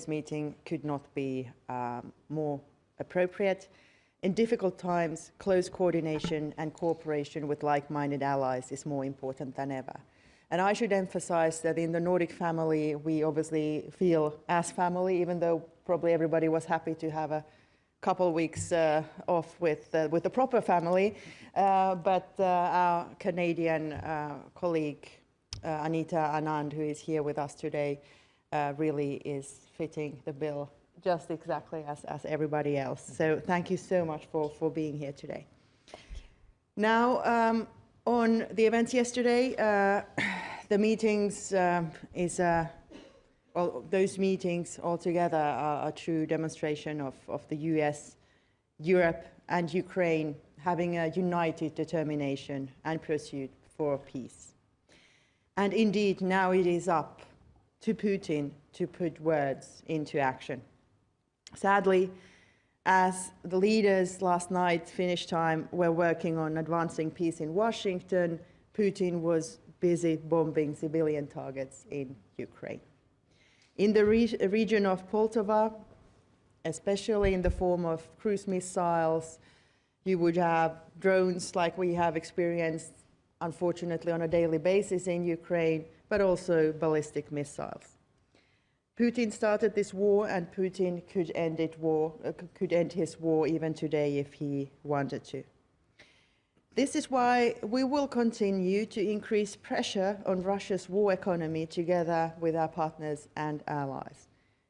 meeting could not be more appropriate. In difficult times, close coordination and cooperation with like-minded allies is more important than ever. And I should emphasize that in the Nordic family, we obviously feel as family, even though probably everybody was happy to have a couple of weeks off with the proper family. But our Canadian colleague, Anita Anand, who is here with us today, really is fitting the bill just exactly as everybody else. So thank you so much for being here today. Now, on the events yesterday, the meetings well, those meetings altogether are a true demonstration of the US, Europe, and Ukraine having a united determination and pursuit for peace. And indeed, now it is up to Putin to put words into action. Sadly, as the leaders last night, Finnish time, were working on advancing peace in Washington, Putin was busy bombing civilian targets in Ukraine. In the region of Poltava, especially in the form of cruise missiles, you would have drones like we have experienced, unfortunately, on a daily basis in Ukraine, but also ballistic missiles. Putin started this war, and Putin could end his war even today if he wanted to. This is why we will continue to increase pressure on Russia's war economy together with our partners and allies.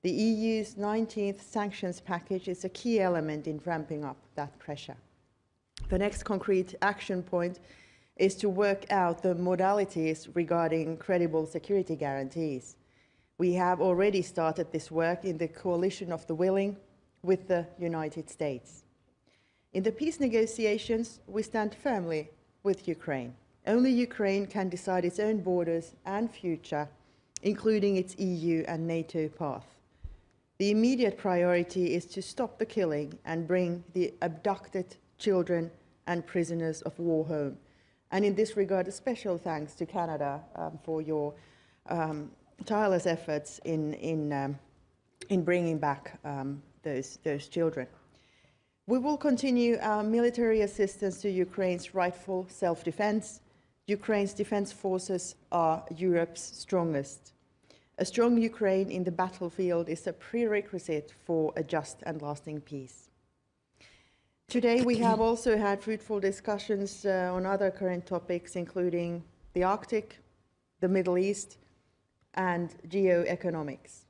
The EU's 19th sanctions package is a key element in ramping up that pressure. The next concrete action point is to work out the modalities regarding credible security guarantees. We have already started this work in the coalition of the willing with the United States. In the peace negotiations, we stand firmly with Ukraine. Only Ukraine can decide its own borders and future, including its EU and NATO path. The immediate priority is to stop the killing and bring the abducted children and prisoners of war home. And in this regard, a special thanks to Canada for your tireless efforts in bringing back those children. We will continue our military assistance to Ukraine's rightful self-defense. Ukraine's defense forces are Europe's strongest. A strong Ukraine in the battlefield is a prerequisite for a just and lasting peace. Today, we have also had fruitful discussions on other current topics, including the Arctic, the Middle East, and geoeconomics.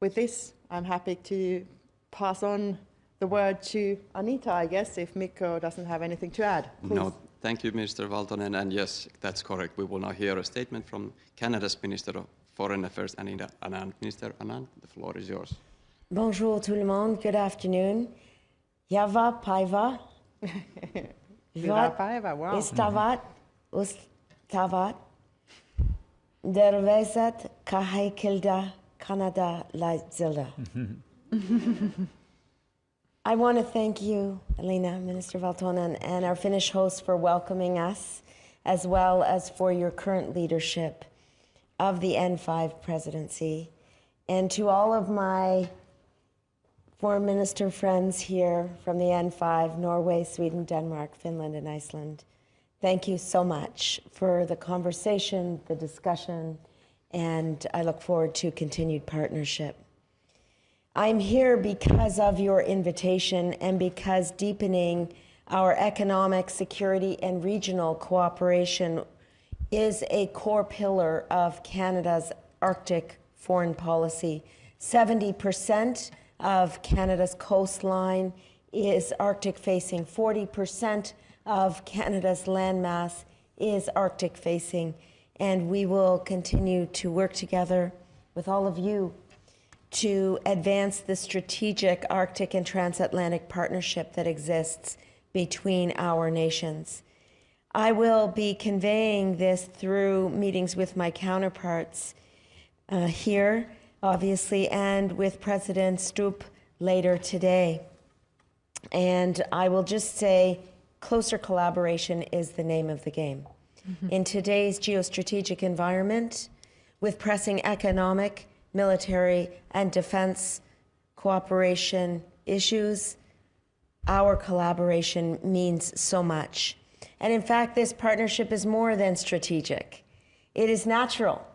With this, I'm happy to pass on the word to Anita, I guess, if Mikko doesn't have anything to add. Please. No, thank you, Minister Valtonen. And yes, that's correct. We will now hear a statement from Canada's Minister of Foreign Affairs, Anita Anand. Minister Anand, the floor is yours. Bonjour tout le monde. Good afternoon. Yava paiva. Yava paiva, wow. Ustavat. Dervezet kahaikilda Canada Lightzilda. I want to thank you, Elina, Minister Valtonen, and our Finnish hosts for welcoming us, as well as for your current leadership of the N5 presidency. And to all of my foreign minister friends here from the N5, Norway, Sweden, Denmark, Finland, and Iceland, thank you so much for the conversation, the discussion, and I look forward to continued partnership. I'm here because of your invitation and because deepening our economic, security, and regional cooperation is a core pillar of Canada's Arctic foreign policy. 70% of Canada's coastline is Arctic facing. 40% of Canada's landmass is Arctic facing. And we will continue to work together with all of you to advance the strategic Arctic and transatlantic partnership that exists between our nations. I will be conveying this through meetings with my counterparts here, obviously, and with President Stubb later today. And I will just say, closer collaboration is the name of the game. In today's geostrategic environment, with pressing economic, military and defense cooperation issues, our collaboration means so much. And in fact, this partnership is more than strategic. It is natural,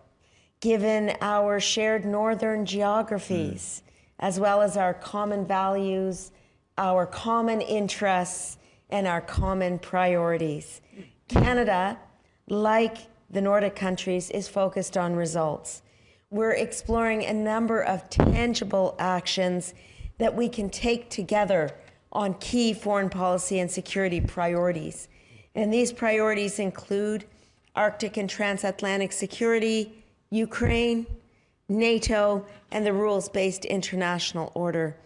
given our shared northern geographies, as well as our common values, our common interests, and our common priorities. Canada, like the Nordic countries, is focused on results. We're exploring a number of tangible actions that we can take together on key foreign policy and security priorities. And these priorities include Arctic and transatlantic security, Ukraine, NATO, and the rules-based international order.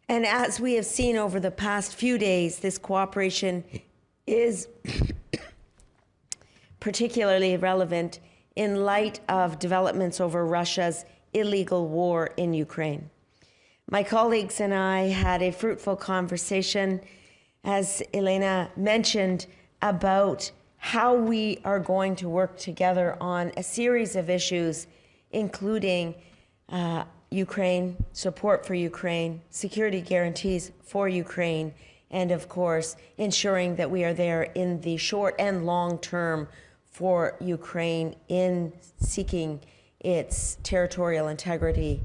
And as we have seen over the past few days, this cooperation is particularly relevant in light of developments over Russia's illegal war in Ukraine. My colleagues and I had a fruitful conversation, as Elina mentioned, about how we are going to work together on a series of issues, including Ukraine, support for Ukraine, security guarantees for Ukraine, and of course, ensuring that we are there in the short and long term for Ukraine in seeking its territorial integrity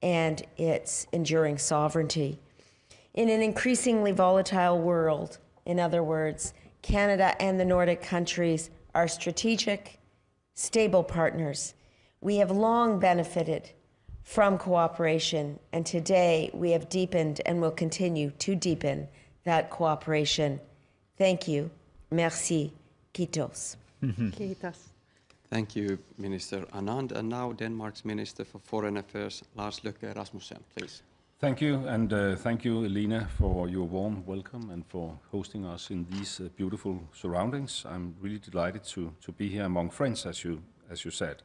and its enduring sovereignty. In an increasingly volatile world, in other words, Canada and the Nordic countries are strategic, stable partners. We have long benefited from cooperation, and today we have deepened and will continue to deepen that cooperation. Thank you. Merci. Kiitos. Kiitos. Thank you, Minister Anand. And now Denmark's Minister for Foreign Affairs, Lars Løkke Rasmussen, please. Thank you, and thank you, Elina, for your warm welcome and for hosting us in these beautiful surroundings. I'm really delighted to be here among friends, as you said.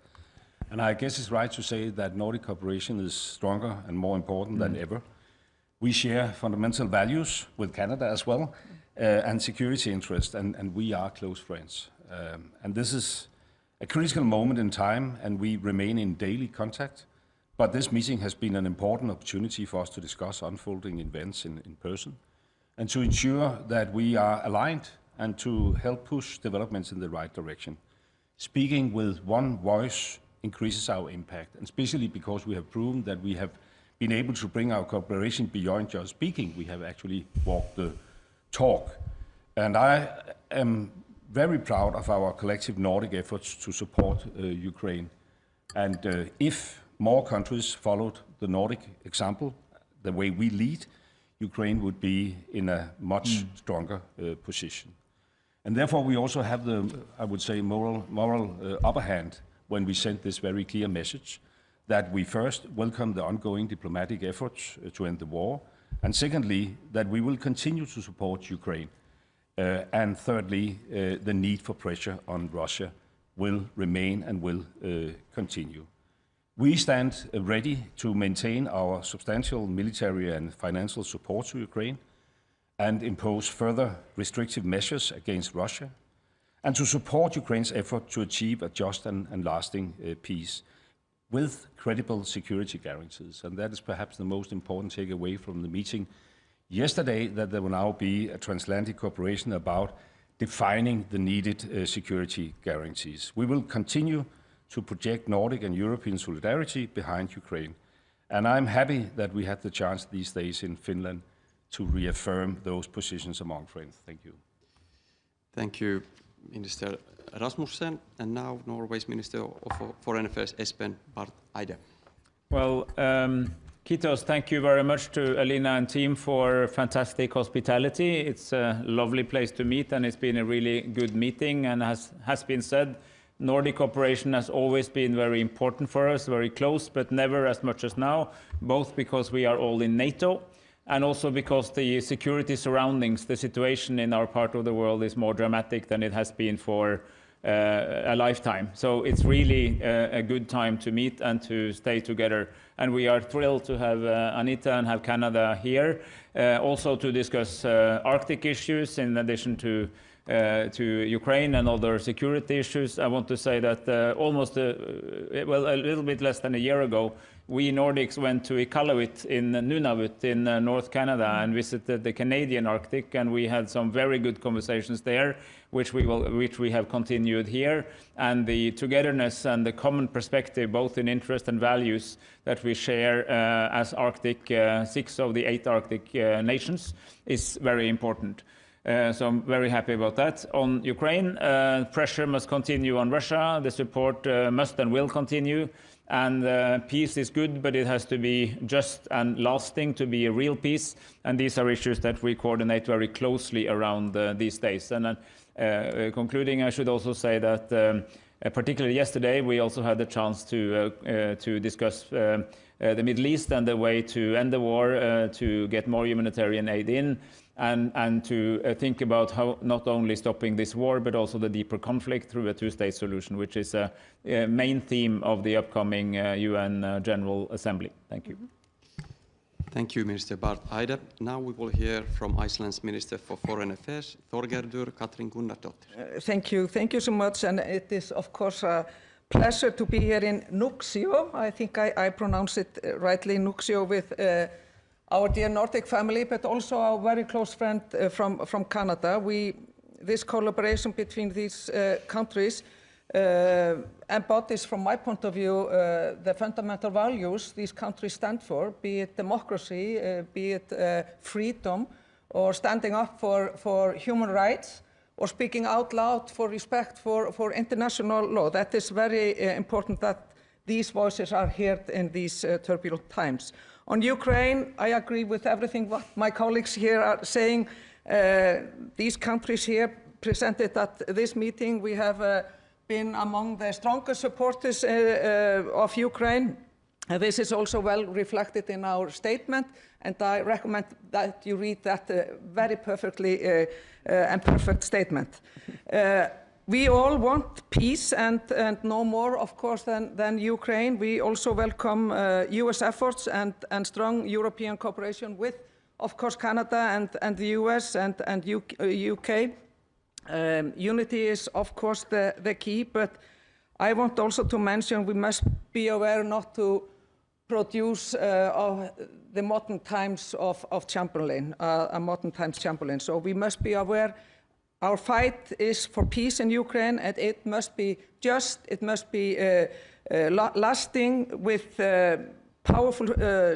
And I guess it's right to say that Nordic cooperation is stronger and more important than ever. We share fundamental values with Canada as well, and security interests, and we are close friends. And this is a critical moment in time, and we remain in daily contact. But this meeting has been an important opportunity for us to discuss unfolding events in person, and to ensure that we are aligned and to help push developments in the right direction. Speaking with one voice increases our impact, and especially because we have proven that we have been able to bring our cooperation beyond just speaking. We have actually walked the talk. And I am very proud of our collective Nordic efforts to support Ukraine. And if more countries followed the Nordic example, the way we lead, Ukraine would be in a much stronger position. And therefore we also have the, I would say, moral upper hand when we sent this very clear message that we first welcome the ongoing diplomatic efforts to end the war, and secondly, that we will continue to support Ukraine. And thirdly, the need for pressure on Russia will remain and will continue. We stand ready to maintain our substantial military and financial support to Ukraine and impose further restrictive measures against Russia, and to support Ukraine's effort to achieve a just and lasting peace with credible security guarantees. And that is perhaps the most important takeaway from the meeting yesterday, that there will now be a transatlantic cooperation about defining the needed security guarantees. We will continue to project Nordic and European solidarity behind Ukraine. And I'm happy that we had the chance these days in Finland to reaffirm those positions among friends. Thank you. Thank you, Minister Rasmussen. And now Norway's Minister of Foreign Affairs, Espen Barth Eide. Well, Kiitos, thank you very much to Elina and team for fantastic hospitality. It's a lovely place to meet, and it's been a really good meeting. And as has been said, Nordic cooperation has always been very important for us, very close, but never as much as now, both because we are all in NATO and also because the security surroundings, the situation in our part of the world is more dramatic than it has been for a lifetime. So it's really a good time to meet and to stay together. And we are thrilled to have Anita and have Canada here, also to discuss Arctic issues in addition to to Ukraine and other security issues. I want to say that well, a little bit less than a year ago, we Nordics went to Iqaluit in Nunavut in North Canada and visited the Canadian Arctic, and we had some very good conversations there, which we have continued here. And the togetherness and the common perspective, both in interest and values, that we share as Arctic, 6 of the 8 Arctic nations, is very important. So I'm very happy about that. On Ukraine, pressure must continue on Russia. The support must and will continue. And peace is good, but it has to be just and lasting to be a real peace. And these are issues that we coordinate very closely around these days. And concluding, I should also say that particularly yesterday, we also had the chance to discuss the Middle East and the way to end the war, to get more humanitarian aid in, and to think about how not only stopping this war, but also the deeper conflict through a two-state solution, which is a main theme of the upcoming UN General Assembly. Thank you. Thank you, Minister Barth Eide. Now we will hear from Iceland's Minister for Foreign Affairs, Þorgerður Katrín Gunnardóttir. Thank you so much, and it is of course a pleasure to be here in Nuuksio. I think I pronounce it rightly, Nuuksio, with our dear Nordic family, but also our very close friend from Canada. This collaboration between these countries embodies, from my point of view, the fundamental values these countries stand for, be it democracy, be it freedom, or standing up for human rights, or speaking out loud for respect for international law. That is very important that these voices are heard in these turbulent times. On Ukraine, I agree with everything what my colleagues here are saying. These countries here presented at this meeting, we have been among the strongest supporters of Ukraine. This is also well reflected in our statement, and I recommend that you read that very perfectly and perfect statement. We all want peace and no more, of course, than Ukraine. We also welcome US efforts and strong European cooperation with, of course, Canada and the US and UK. Unity is, of course, the key, but I want also to mention we must be aware not to produce the modern times of Chamberlain, a modern times Chamberlain. So we must be aware our fight is for peace in Ukraine, and it must be just, it must be lasting with powerful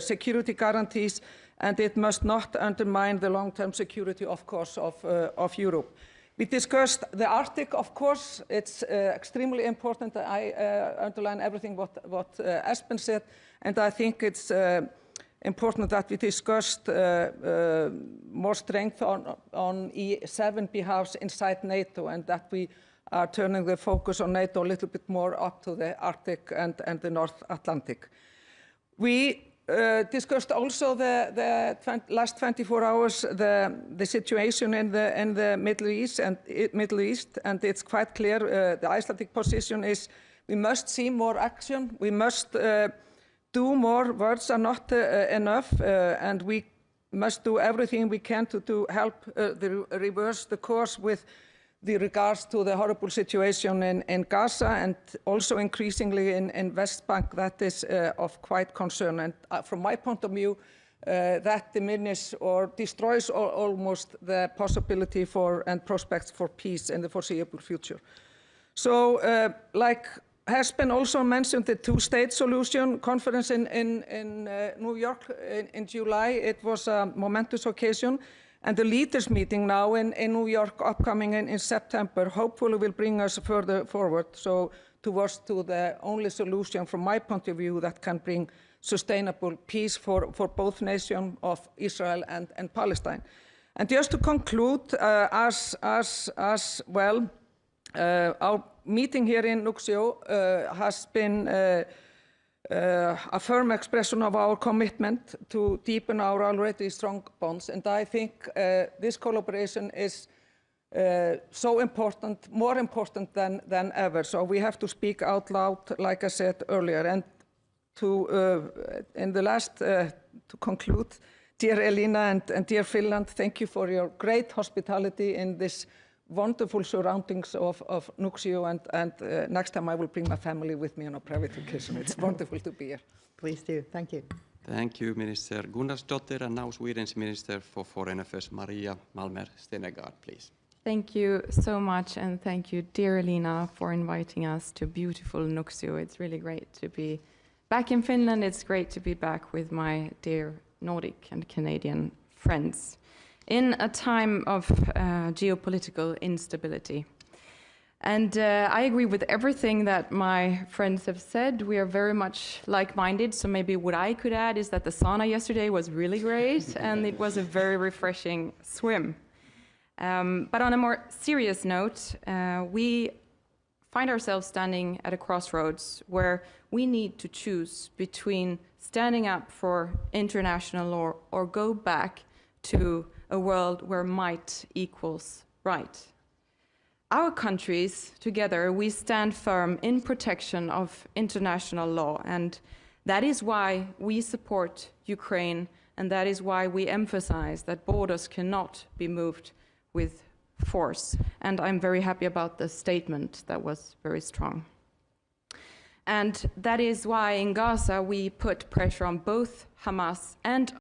security guarantees, and it must not undermine the long-term security, of course, of Europe. We discussed the Arctic, of course. It's extremely important. I underline everything what Espen said, and I think it's important that we discussed more strength on E7 behalves inside NATO, and that we are turning the focus on NATO a little bit more up to the Arctic and the North Atlantic. We discussed also the last 24 hours the situation in the Middle East, and it's quite clear the Icelandic position is we must see more action, we must do more. Words are not enough, and we must do everything we can to help reverse the course with the regards to the horrible situation in Gaza, and also increasingly in West Bank. That is of quite concern, and from my point of view, that diminishes or destroys almost the possibility for and prospects for peace in the foreseeable future. So, like has been also mentioned, the two-state solution conference in New York in July. It was a momentous occasion, and the leaders meeting now in New York upcoming in September hopefully will bring us further forward, so towards to the only solution from my point of view that can bring sustainable peace for both nations of Israel and Palestine. And just to conclude, as well, our meeting here in Nuuksio has been a firm expression of our commitment to deepen our already strong bonds, and I think this collaboration is so important, more important than ever. So we have to speak out loud, like I said earlier. And to in the last to conclude, dear Elina and dear Finland, thank you for your great hospitality in this wonderful surroundings of Nuuksio, and next time I will bring my family with me on a private vacation. It's wonderful to be here. Please do. Thank you. Thank you, Minister Gunnarsdottir. And now Sweden's Minister for Foreign Affairs, Maria Malmer Stenegard, please. Thank you so much, and thank you, dear Elina, for inviting us to beautiful Nuuksio. It's really great to be back in Finland. It's great to be back with my dear Nordic and Canadian friends in a time of geopolitical instability. And I agree with everything that my friends have said. We are very much like-minded, so maybe what I could add is that the sauna yesterday was really great, and it was a very refreshing swim. But on a more serious note, we find ourselves standing at a crossroads where we need to choose between standing up for international law or go back to a world where might equals right. Our countries, together, we stand firm in protection of international law, and that is why we support Ukraine, and that is why we emphasize that borders cannot be moved with force. And I'm very happy about the statement that was very strong. And that is why in Gaza we put pressure on both Hamas and